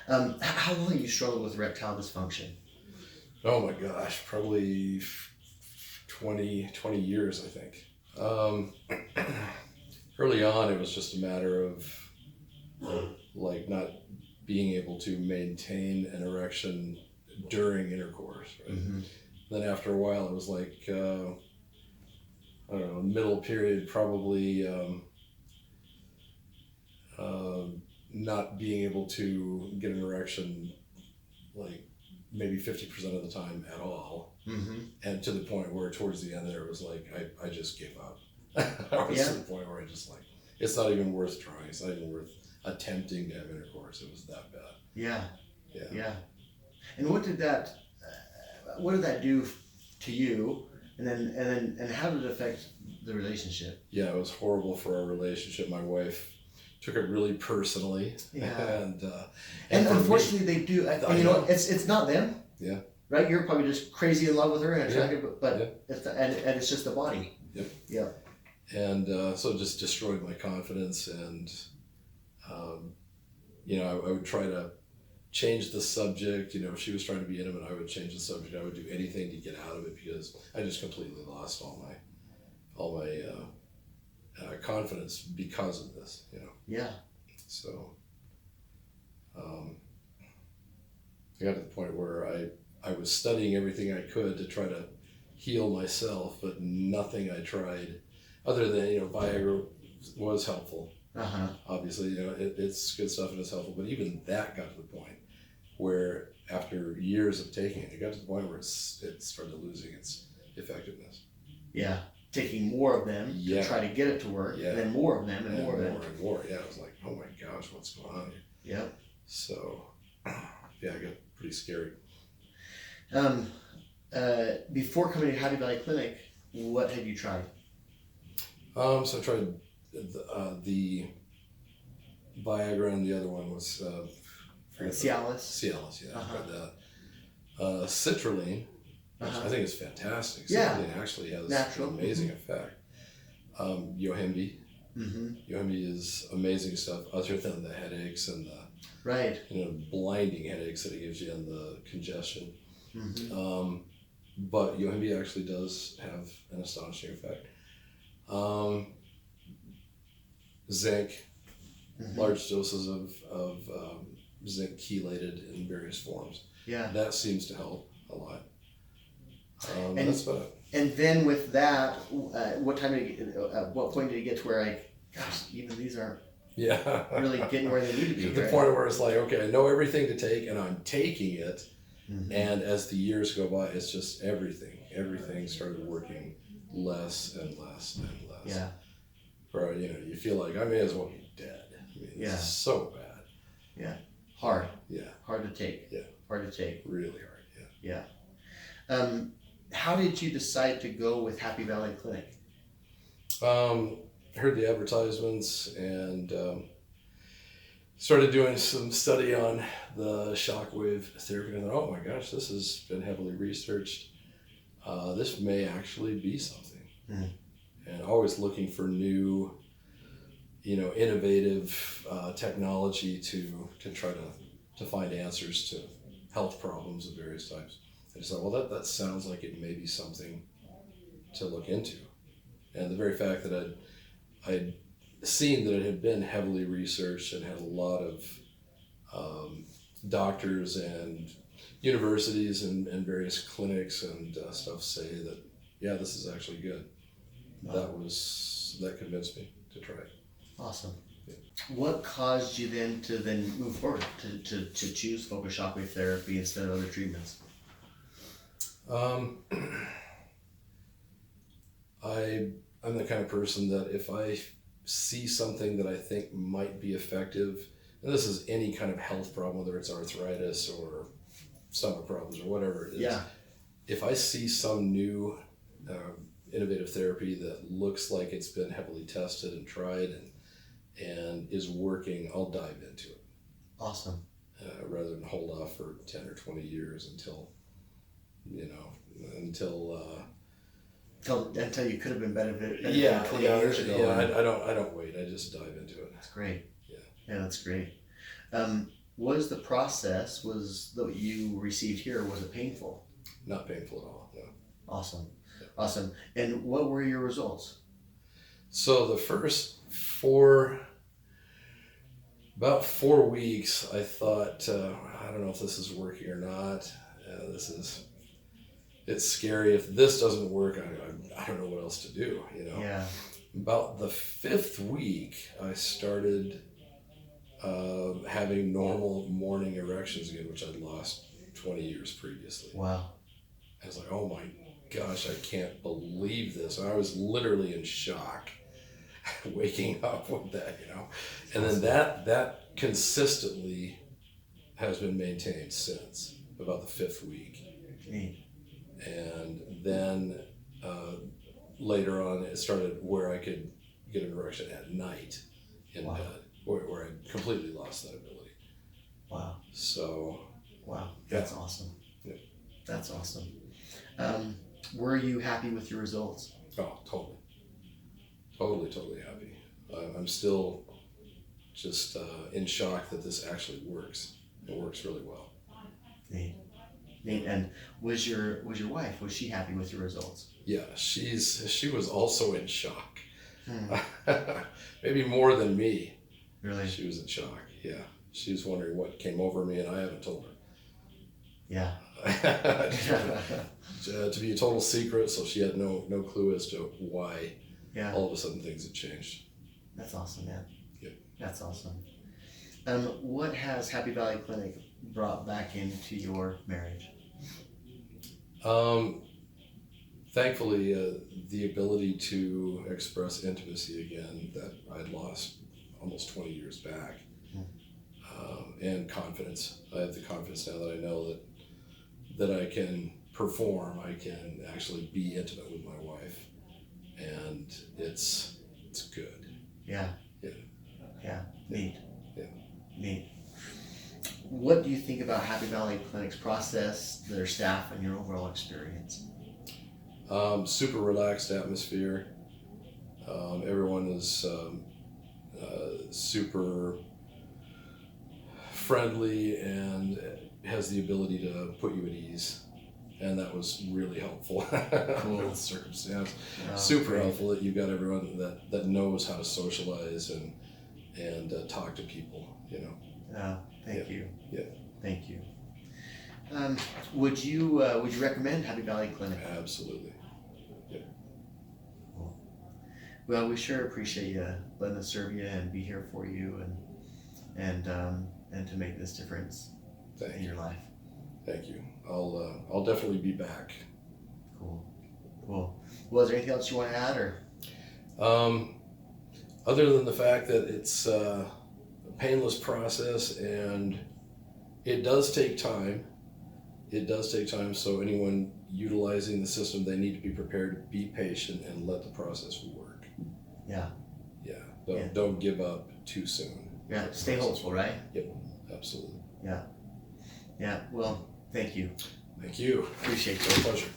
How long have you struggled with erectile dysfunction? Oh my gosh, probably 20 years, I think. Early on, it was just a matter of like not being able to maintain an erection during intercourse. Right? Mm-hmm. Then after a while, it was like, I don't know, middle period, probably not being able to get an erection like maybe 50% of the time at all. Mm-hmm. And to the point where towards the end there it was like, I just gave up. I was to the point where I just like, it's not even worth trying. It's not even worth attempting to have intercourse. It was that bad. Yeah. Yeah. Yeah. And what did that do to you? And how did it affect the relationship? Yeah, it was horrible for our relationship. My wife took it really personally. Yeah. And unfortunately they do. And you know, it's not them. Yeah. Right? You're probably just crazy in love with her and attracted, but it's just the body. Yep. Yeah. And so it just destroyed my confidence. And you know, I would try to change the subject. You know, if she was trying to be intimate, I would change the subject. I would do anything to get out of it because I just completely lost all my confidence because of this. You know. Yeah. So I got to the point where I was studying everything I could to try to heal myself, but nothing I tried other than, you know, Viagra was helpful. Uh-huh. Obviously, you know, it's good stuff and it's helpful, but even that got to the point where after years of taking it, it got to the point where it started losing its effectiveness. Yeah. Taking more of them to try to get it to work, and then more of them and more of them. And more. Yeah, I was like, oh my gosh, what's going on here? Yep. So, yeah, it got pretty scary. Before coming to Happy Valley Clinic, what had you tried? So I tried the Viagra, and the other one was Cialis. Cialis, yeah. I tried that. Citrulline, which I think is fantastic. Yeah. Citrulline actually has natural. an amazing effect. Yohimbe. Mm-hmm. Yohimbe is amazing stuff, other than the headaches and the blinding headaches that it gives you and the congestion. Mm-hmm. But Yohimbe actually does have an astonishing effect. Zinc, large doses of zinc chelated in various forms. Yeah, that seems to help a lot. And that's about it. And then with that, what point did you get to where gosh, even these aren't really getting where they need to be? The point where it's like, okay, I know everything to take, and I'm taking it. Mm-hmm. And as the years go by, it's just everything started working less and less and less. Yeah. Where, you know, you feel like I may as well be dead. I mean, it's so bad. Yeah. Hard. Yeah. Hard to take. Yeah. Hard to take. Really hard. Yeah. Yeah. How did you decide to go with Happy Valley Clinic? Heard the advertisements and started doing some study on the shockwave therapy, and oh my gosh, this has been heavily researched. This may actually be something. Mm. And always looking for new, you know, innovative technology to try to find answers to health problems of various types. I just thought, well, that sounds like it may be something to look into. And the very fact that I'd seen that it had been heavily researched and had a lot of doctors and universities and various clinics and stuff say that, yeah, this is actually good. Wow. That convinced me to try it. Awesome. Yeah. What caused you then to move forward to choose Focus Shockwave therapy instead of other treatments? I'm the kind of person that if I see something that I think might be effective, and this is any kind of health problem, whether it's arthritis or stomach problems or whatever it is, if I see some new innovative therapy that looks like it's been heavily tested and tried and is working, I'll dive into it. Awesome. Rather than hold off for 10 or 20 years until you could have been benefited 20 years ago. Yeah, I don't wait. I just dive into it. That's great. Yeah. Yeah, that's great. Was the process, was that you received here, was it painful? Not painful at all, no. Awesome. Awesome. And what were your results? So the first about 4 weeks, I thought, I don't know if this is working or not. It's scary. If this doesn't work, I don't know what else to do, you know? Yeah. About the 5th week, I started having normal morning erections again, which I'd lost 20 years previously. Wow. I was like, oh my gosh, I can't believe this. And I was literally in shock waking up with that, you know. And then that consistently has been maintained since about the 5th week. Neat. And then later on, it started where I could get an erection at night in Wow. bed, where I completely lost that ability. Wow. So, Wow. That's yeah. awesome. Yeah. That's awesome. Were you happy with your results? Oh, totally happy. I'm still just in shock that this actually works. It works really well. Neat. Neat. And was your wife, was she happy with your results? Yeah, she was also in shock. Hmm. Maybe more than me. Really? She was in shock. Yeah, she was wondering what came over me, and I haven't told her. Yeah. To be a total secret, so she had no clue as to why Yeah. all of a sudden things had changed. That's awesome, man. Yep. That's awesome. What has Happy Valley Clinic brought back into your marriage? Thankfully, the ability to express intimacy again that I'd lost almost 20 years back, and confidence. I have the confidence now that I know that I can perform, I can actually be intimate with my wife, and it's good. Yeah. Yeah. Yeah. Neat. Yeah. Neat. What do you think about Happy Valley Clinic's process, their staff, and your overall experience? Super relaxed atmosphere. Everyone is super friendly and has the ability to put you at ease, and that was really helpful. Cool. With the circumstance. Oh, Super great. helpful that you've got everyone that knows how to socialize and talk to people, you know. Thank you. Yeah. Thank you. Would you recommend Happy Valley Clinic? Absolutely. Cool. Well, we sure appreciate you letting us serve you and be here for you and to make this difference in your life. Thank you. I'll definitely be back. Cool. Well, is there anything else you want to add, or? Other than the fact that it's a painless process and it does take time. So anyone utilizing the system, they need to be prepared to be patient and let the process work. Yeah. Yeah. Don't give up too soon. Yeah. Stay hopeful, right? Yep. Absolutely. Yeah. Well, thank you. Thank you. Appreciate My you. pleasure.